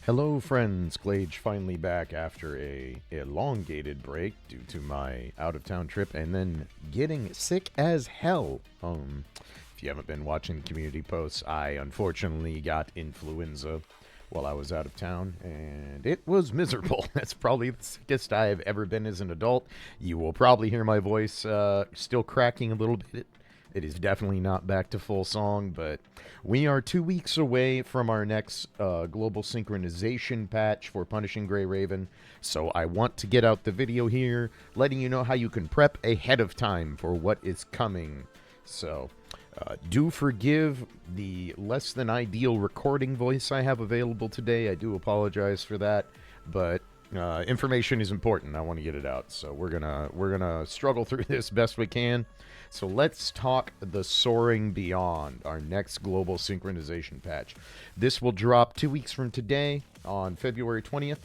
Hello, friends. Glage finally back after a elongated break due to my out-of-town trip and then getting sick as hell. If you haven't been watching community posts, I unfortunately got influenza while I was out of town, and it was miserable. That's probably the sickest I have ever been as an adult. You will probably hear my voice still cracking a little bit. It is definitely not back to full song, but we are 2 weeks away from our next Global Synchronization Patch for Punishing Grey Raven, so I want to get out the video here, letting you know how you can prep ahead of time for what is coming. So, do forgive the less than ideal recording voice I have available today. I do apologize for that, but information is important. I want to get it out, so we're gonna struggle through this best we can. So let's talk the Soaring Beyond, our next global synchronization patch. This will drop 2 weeks from today on February 20th,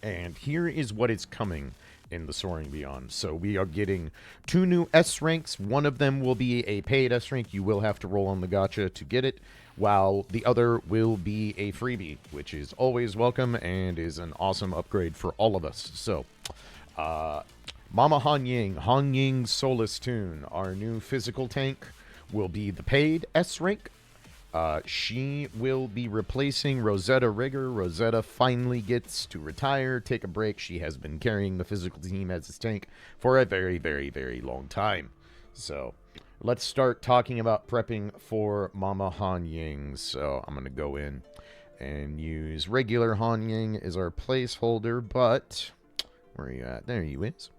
and here is what is coming in the Soaring Beyond. So we are getting 2 new S ranks. One of them will be a paid S rank. You will have to roll on the gacha to get it, while the other will be a freebie, which is always welcome and is an awesome upgrade for all of us. So, Mama Hanying, Solacetune, our new physical tank, will be the paid S rank. She will be replacing Rosetta Rigger. Rosetta finally gets to retire, take a break. She has been carrying the physical team as its tank for a very, very, very long time. So, let's start talking about prepping for Mama Hanying. So, I'm going to go in and use regular Hanying as our placeholder, but where are you at? There you is.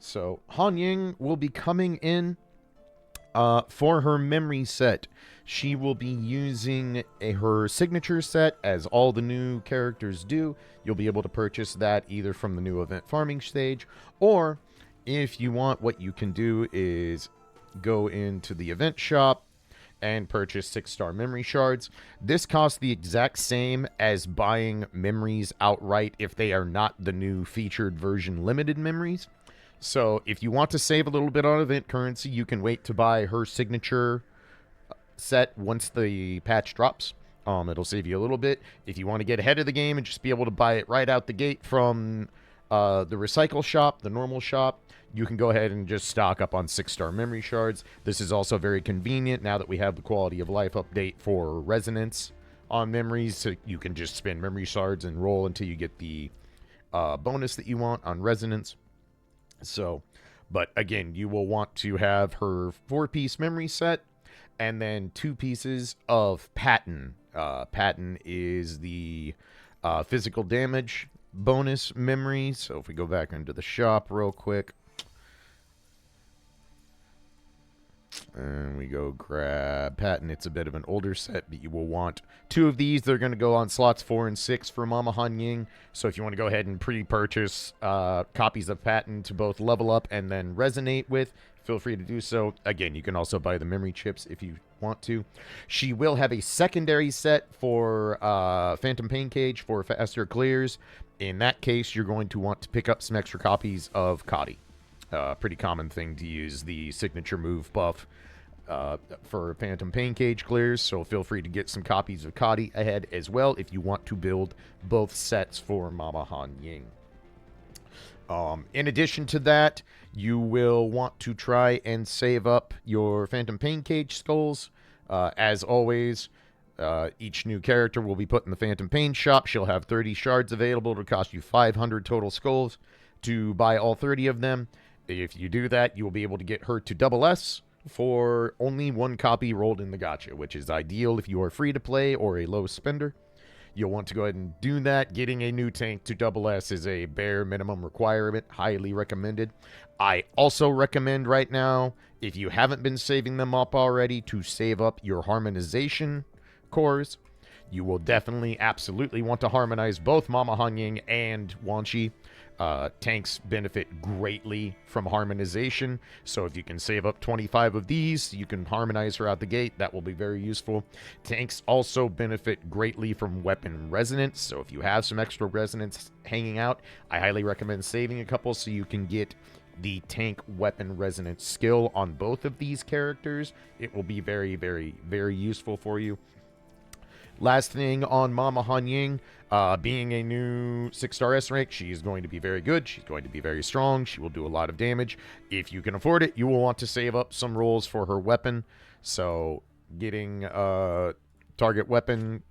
So, Hanying will be coming in for her memory set. She will be using her signature set, as all the new characters do. You'll be able to purchase that either from the new event farming stage, or if you want, what you can do is go into the event shop and purchase 6-star memory shards. This costs the exact same as buying memories outright if they are not the new featured version limited memories. So if you want to save a little bit on event currency, you can wait to buy her signature set once the patch drops. It'll save you a little bit. If you want to get ahead of the game and just be able to buy it right out the gate from the recycle shop, the normal shop, you can go ahead and just stock up on 6-star memory shards. This is also very convenient now that we have the quality of life update for resonance on memories. So you can just spend memory shards and roll until you get the bonus that you want on resonance. So, but again, you will want to have her 4-piece memory set and then 2 pieces of pattern. Pattern is the physical damage bonus memory. So if we go back into the shop real quick, and we go grab patent. It's a bit of an older set, but you will want 2 of these. They're going to go on slots 4 and 6 for Mama Hanying. So if you want to go ahead and pre-purchase copies of patent to both level up and then resonate with, feel free to do so. Again, you can also buy the memory chips if you want to. She will have a secondary set for Phantom Pain Cage for faster clears. In that case, you're going to want to pick up some extra copies of Kadi. Pretty common thing to use the signature move buff for Phantom Pain Cage clears, so feel free to get some copies of Kadi ahead as well if you want to build both sets for Mama Hanying. In addition to that, you will want to try and save up your Phantom Pain Cage skulls. As always, each new character will be put in the Phantom Pain shop. She'll have 30 shards available. It'll cost you 500 total skulls to buy all 30 of them. If you do that, you will be able to get her to double S for only 1 copy rolled in the gacha, which is ideal if you are free to play or a low spender. You'll want to go ahead and do that. Getting a new tank to double S is a bare minimum requirement. Highly recommended. I also recommend right now, if you haven't been saving them up already, to save up your harmonization cores. You will definitely, absolutely want to harmonize both Mama Hanying and Wanshi. Tanks benefit greatly from harmonization, so if you can save up 25 of these, you can harmonize her out the gate. That will be very useful. Tanks also benefit greatly from weapon resonance, so if you have some extra resonance hanging out, I highly recommend saving a couple so you can get the tank weapon resonance skill on both of these characters. It will be very, very, very useful for you. Last thing on Mama Hanying, being a new 6-star S rank, she is going to be very good. She's going to be very strong. She will do a lot of damage. If you can afford it, you will want to save up some rolls for her weapon. So getting target weapon,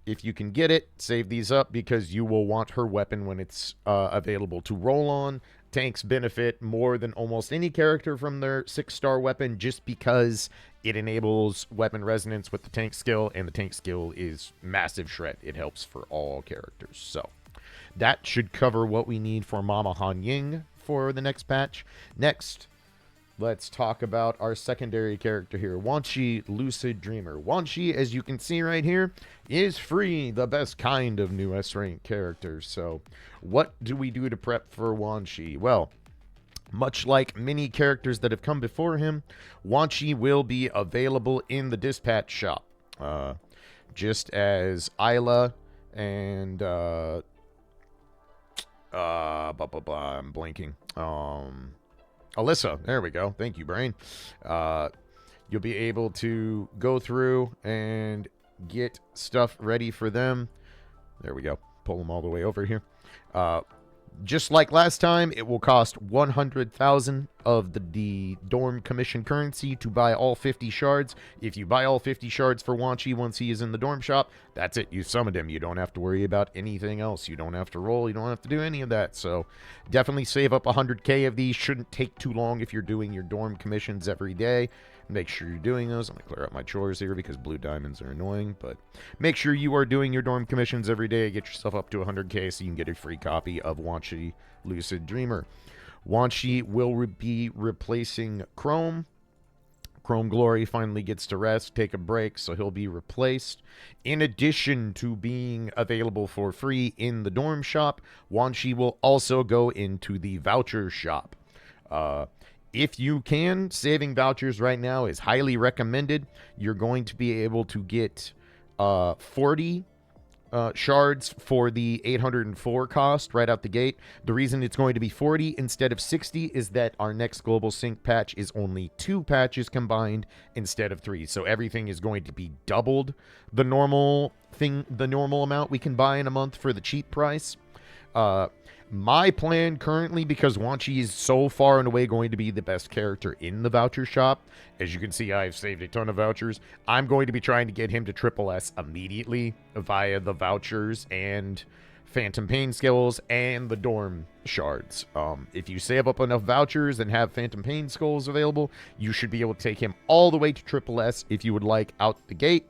if you can get it, save these up because you will want her weapon when it's available to roll on. Tanks benefit more than almost any character from their 6-star weapon just because it enables weapon resonance with the tank skill, and the tank skill is massive shred. It helps for all characters. So that should cover what we need for Mama Hanying for the next patch. Next, let's talk about our secondary character here, Wanshi, Lucid Dreamer. Wanshi, as you can see right here, is free, the best kind of new S-rank character. So what do we do to prep for Wanshi? Well, much like many characters that have come before him, Wanshi will be available in the dispatch shop. Just as Isla and I'm blanking. Alyssa, there we go. Thank you, brain. You'll be able to go through and get stuff ready for them. There we go. Pull them all the way over here. Just like last time, it will cost 100,000 of the dorm commission currency to buy all 50 shards. If you buy all 50 shards for Wanshi once he is in the dorm shop, that's it. You summoned him. You don't have to worry about anything else. You don't have to roll. You don't have to do any of that. So definitely save up 100k of these. Shouldn't take too long if you're doing your dorm commissions every day. Make sure you're doing those. I'm going to clear up my chores here because blue diamonds are annoying. But make sure you are doing your dorm commissions every day. Get yourself up to 100k so you can get a free copy of Wanshi Lucid Dreamer. Wanshi will be replacing Chrome. Chrome Glory finally gets to rest, take a break, so he'll be replaced. In addition to being available for free in the dorm shop, Wanshi will also go into the voucher shop. If you can, saving vouchers right now is highly recommended. You're going to be able to get 40 shards for the 804 cost right out the gate. The reason it's going to be 40 instead of 60 is that our next Global Sync patch is only 2 patches combined instead of 3. So everything is going to be doubled the normal amount we can buy in a month for the cheap price. My plan currently, because Wanshi is so far and away going to be the best character in the voucher shop, as you can see, I've saved a ton of vouchers. I'm going to be trying to get him to triple S immediately via the vouchers and Phantom Pain skills and the dorm shards. If you save up enough vouchers and have Phantom Pain skulls available, you should be able to take him all the way to triple S if you would like out the gate.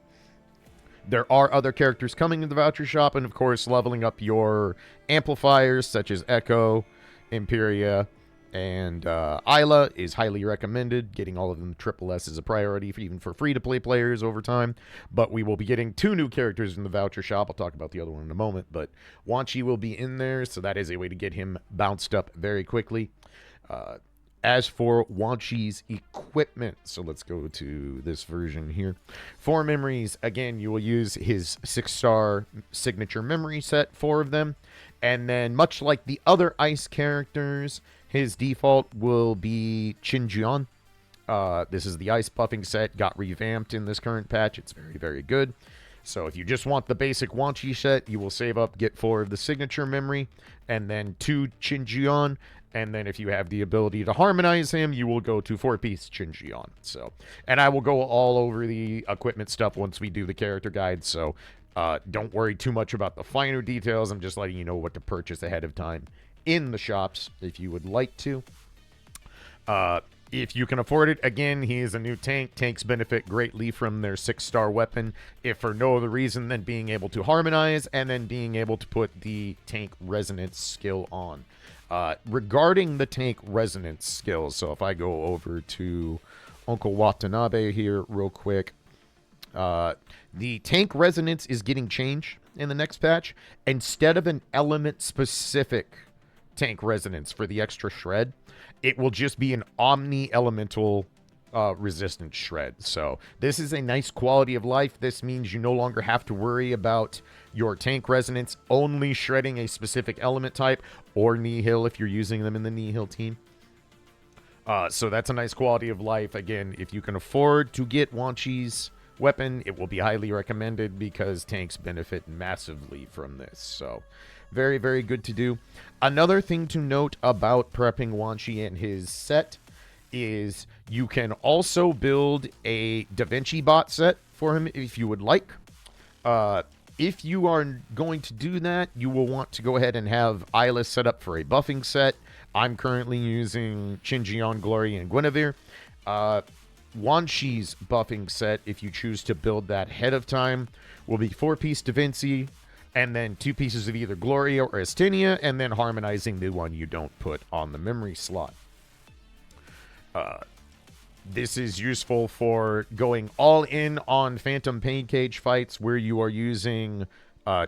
There are other characters coming in the voucher shop, and of course, leveling up your amplifiers such as Echo, Imperia, and Isla is highly recommended. Getting all of them triple S is a priority, even for free-to-play players over time. But we will be getting 2 new characters in the voucher shop. I'll talk about the other one in a moment, but Wanshi will be in there, so that is a way to get him bounced up very quickly. As for Wanshi's equipment, so let's go to this version here. For memories, again, you will use his 6-star signature memory set, 4 of them. And then, much like the other ice characters, his default will be Chinjian. This is the ice buffing set, got revamped in this current patch. It's very, very good. So if you just want the basic Wanshi set, you will save up, get 4 of the signature memory, and then 2 Chinjian. And then if you have the ability to harmonize him, you will go to 4-piece Chinjian. So, and I will go all over the equipment stuff once we do the character guide. So don't worry too much about the finer details. I'm just letting you know what to purchase ahead of time in the shops if you would like to. If you can afford it, again, he is a new tank. Tanks benefit greatly from their 6-star weapon, if for no other reason than being able to harmonize and then being able to put the tank resonance skill on. Regarding the tank resonance skills, so if I go over to Uncle Watanabe here real quick, the tank resonance is getting changed in the next patch. Instead of an element-specific tank resonance for the extra shred, it will just be an omni-elemental resistance shred. So this is a nice quality of life. This means you no longer have to worry about your tank resonance only shredding a specific element type or Nihil if you're using them in the Nihil team. So that's a nice quality of life. Again, if you can afford to get Wanshi's weapon, it will be highly recommended because tanks benefit massively from this. So very, very good to do. Another thing to note about prepping Wanshi and his set is you can also build a Da Vinci bot set for him if you would like. If you are going to do that, you will want to go ahead and have Isla set up for a buffing set. I'm currently using Qinjiang, Glory, and Guinevere. Wanshi's buffing set, if you choose to build that ahead of time, will be 4-piece Da Vinci, and then 2 pieces of either Gloria or Estenia, and then harmonizing the one you don't put on the memory slot. This is useful for going all in on Phantom Pain Cage fights where you are using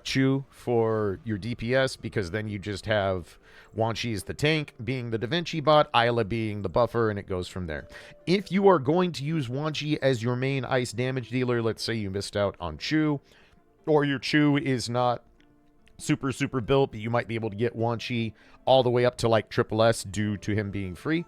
Chu for your DPS, because then you just have Wanshi as the tank, being the Da Vinci bot, Isla being the buffer, and it goes from there. If you are going to use Wanshi as your main ice damage dealer, let's say you missed out on Chu, or your Chu is not super built, but you might be able to get Wanshi all the way up to like triple S due to him being free,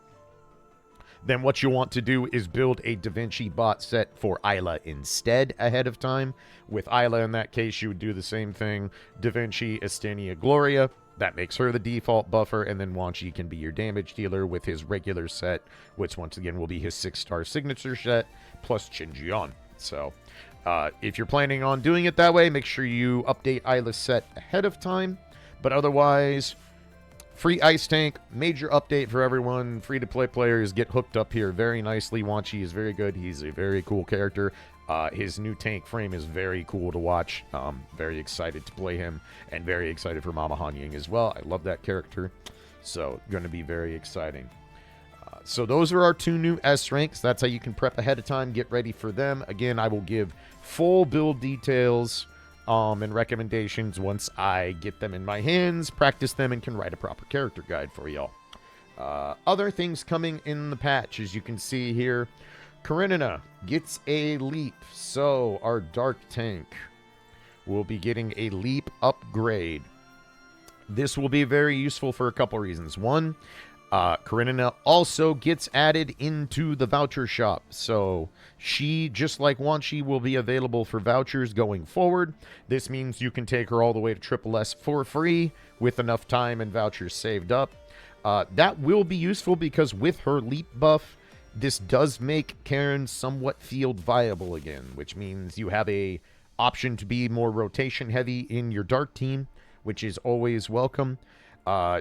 then what you want to do is build a Da Vinci bot set for Isla instead ahead of time. With Isla, in that case, you would do the same thing. Da Vinci, Estenia, Gloria. That makes her the default buffer, and then Wanshi can be your damage dealer with his regular set, which once again will be his 6-star signature set, plus Qinjiang. So, if you're planning on doing it that way, make sure you update Isla's set ahead of time. But otherwise, free ice tank, major update for everyone. Free-to-play players get hooked up here very nicely. Wanshi is very good. He's a very cool character. His new tank frame is very cool to watch. Very excited to play him, and very excited for Mama Hanying as well. I love that character, so going to be very exciting. So those are our 2 new S ranks. That's how you can prep ahead of time, get ready for them. Again, I will give full build details and recommendations once I get them in my hands, practice them, and can write a proper character guide for y'all. Other things coming in the patch, as you can see here, Karenina gets a leap, so our dark tank will be getting a leap upgrade. This will be very useful for a couple reasons. One, Karenina also gets added into the voucher shop, so she, just like Wanshi, will be available for vouchers going forward. This means you can take her all the way to triple S for free with enough time and vouchers saved up. That will be useful because with her leap buff, this does make Karen somewhat field viable again, which means you have a option to be more rotation heavy in your dark team, which is always welcome.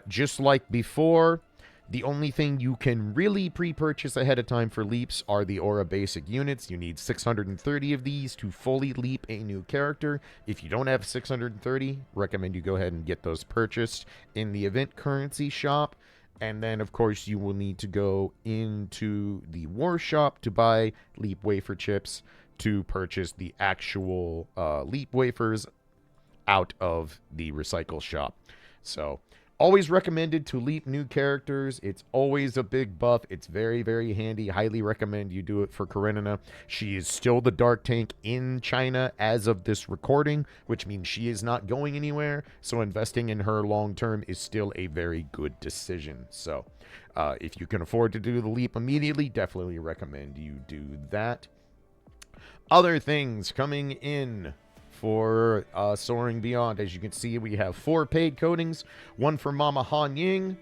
Just like before, the only thing you can really pre-purchase ahead of time for leaps are the Aura basic units. You need 630 of these to fully leap a new character. If you don't have 630, recommend you go ahead and get those purchased in the event currency shop. And then, of course, you will need to go into the war shop to buy leap wafer chips to purchase the actual leap wafers out of the recycle shop. So, always recommended to leap new characters. It's always a big buff. It's very, very handy. Highly recommend you do it for Karenina. She is still the dark tank in China as of this recording, which means she is not going anywhere. So investing in her long term is still a very good decision. So if you can afford to do the leap immediately, definitely recommend you do that. Other things coming in for Soaring Beyond. As you can see, we have 4 paid codings. One for Mama Hanying,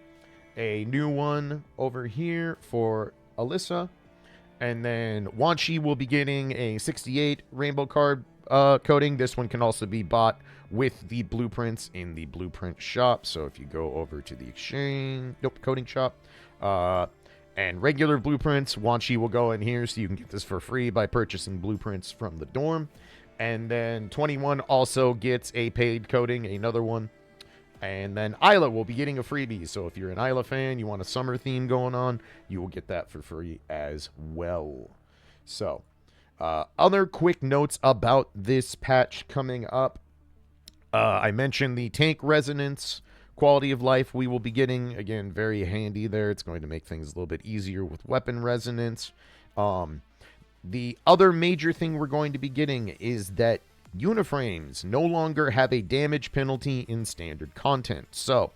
a new one over here for Alyssa, and then Wanshi will be getting a 68 rainbow card coding. This one can also be bought with the blueprints in the blueprint shop. So if you go over to the coding shop, and regular blueprints, Wanshi will go in here, so you can get this for free by purchasing blueprints from the dorm. And then 21 also gets a paid coding, another one. And then Isla will be getting a freebie. So if you're an Isla fan, you want a summer theme going on, you will get that for free as well. So, other quick notes about this patch coming up. I mentioned the tank resonance quality of life we will be getting. Again, very handy there. It's going to make things a little bit easier with weapon resonance. The other major thing we're going to be getting is that uniframes no longer have a damage penalty in standard content. So,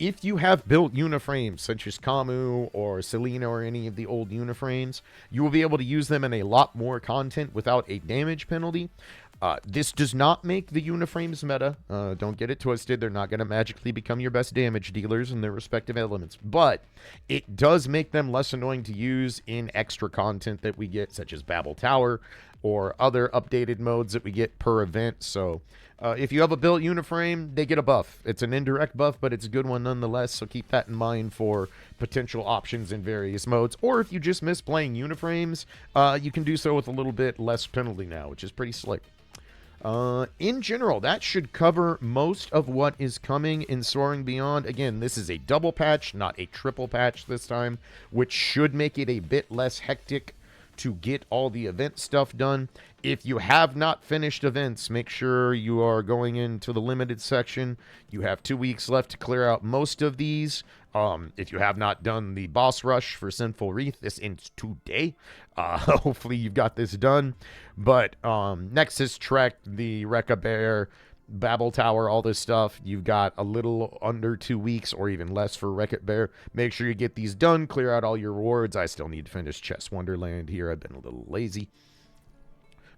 if you have built uniframes such as Camu or Selena or any of the old uniframes, you will be able to use them in a lot more content without a damage penalty. This does not make the uniframes meta. Don't get it twisted. They're not going to magically become your best damage dealers in their respective elements. But it does make them less annoying to use in extra content that we get, such as Babel Tower or other updated modes that we get per event. So if you have a built uniframe, they get a buff. It's an indirect buff, but it's a good one nonetheless. So keep that in mind for potential options in various modes. Or if you just miss playing uniframes, you can do so with a little bit less penalty now, which is pretty slick. In general, that should cover most of what is coming in Soaring Beyond. Again, this is a double patch, not a triple patch this time, which should make it a bit less hectic to get all the event stuff done. If you have not finished events, make sure you are going into the limited section. You have 2 weeks left to clear out most of these. If you have not done the boss rush for Sinful Wreath, this ends today. Hopefully you've got this done. But Nexus Trek, the Rekka Bear, Babel Tower, all this stuff, you've got a little under 2 weeks or even less for Wreck-It Bear. Make sure you get these done, clear out all your rewards. I still need to finish Chess Wonderland here. I've been a little lazy.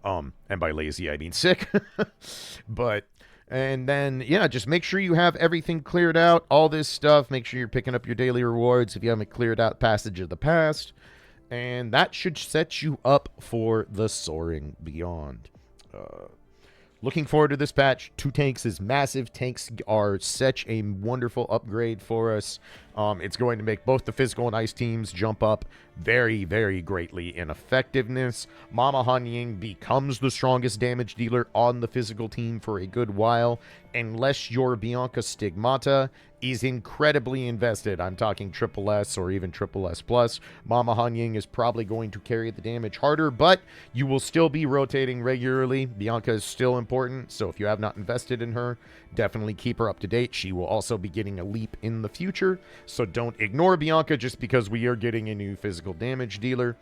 And by lazy, I mean sick. And then, yeah, just make sure you have everything cleared out, all this stuff. Make sure you're picking up your daily rewards if you haven't cleared out Passage of the Past. And that should set you up for the Soaring Beyond. Looking forward to this patch. 2 tanks is massive. Tanks are such a wonderful upgrade for us. It's going to make both the physical and ice teams jump up very, very greatly in effectiveness. Mama Hanying becomes the strongest damage dealer on the physical team for a good while, unless your Bianca Stigmata is incredibly invested. I'm talking Triple S or even Triple S Plus. Mama Hanying is probably going to carry the damage harder, but you will still be rotating regularly. Bianca is still important, so if you have not invested in her, definitely keep her up to date. She will also be getting a leap in the future, so don't ignore Bianca just because we are getting a new physical damage dealer.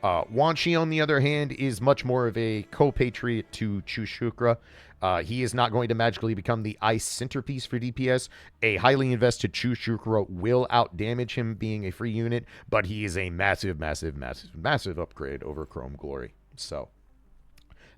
Wanshi, on the other hand, is much more of a co-patriot to Chushukra. He is not going to magically become the ice centerpiece for DPS. A highly invested Chushukra will outdamage him being a free unit, but he is a massive, massive, massive, massive upgrade over Chrome Glory. So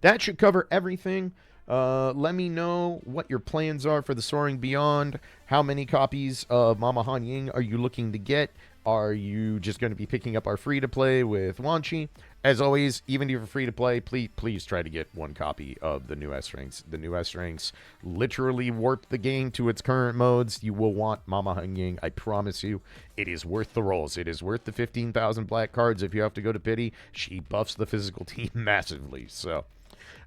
that should cover everything. Let me know what your plans are for the Soaring Beyond. How many copies of Mama Hanying are you looking to get? Are you just going to be picking up our free-to-play with Wanshi? As always, even if you're free-to-play, please try to get 1 copy of the new S-Ranks. The new S-Ranks literally warp the game to its current modes. You will want Mama Hanying, I promise you. It is worth the rolls. It is worth the 15,000 black cards if you have to go to pity. She buffs the physical team massively. So,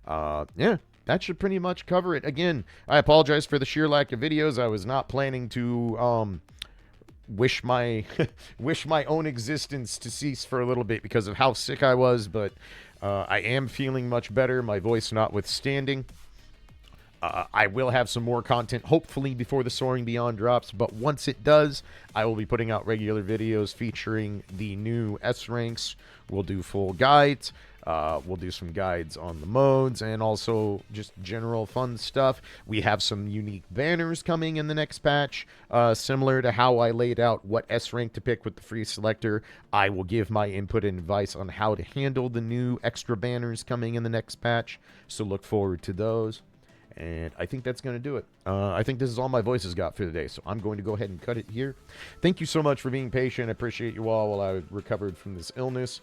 yeah. That should pretty much cover it. Again, I apologize for the sheer lack of videos. I was not planning to wish my own existence to cease for a little bit because of how sick I was, but I am feeling much better, my voice notwithstanding. I will have some more content, hopefully, before the Soaring Beyond drops, but once it does, I will be putting out regular videos featuring the new S-Ranks. We'll do full guides. We'll do some guides on the modes and also just general fun stuff. We have some unique banners coming in the next patch. Similar to how I laid out what S-Rank to pick with the free selector, I will give my input and advice on how to handle the new extra banners coming in the next patch. So look forward to those. And I think that's going to do it. I think this is all my voice has got for today, so I'm going to go ahead and cut it here. Thank you so much for being patient. I appreciate you all while I recovered from this illness.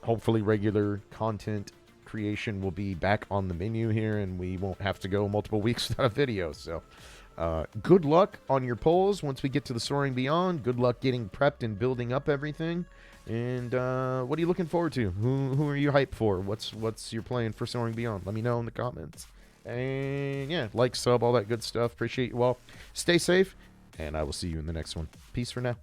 Hopefully regular content creation will be back on the menu here, and we won't have to go multiple weeks without a video. So good luck on your polls once we get to the Soaring Beyond. Good luck getting prepped and building up everything. And what are you looking forward to? Who are you hyped for? What's your plan for Soaring Beyond? Let me know in the comments. And yeah, like, sub, all that good stuff. Appreciate you all. Stay safe, and I will see you in the next one. Peace for now.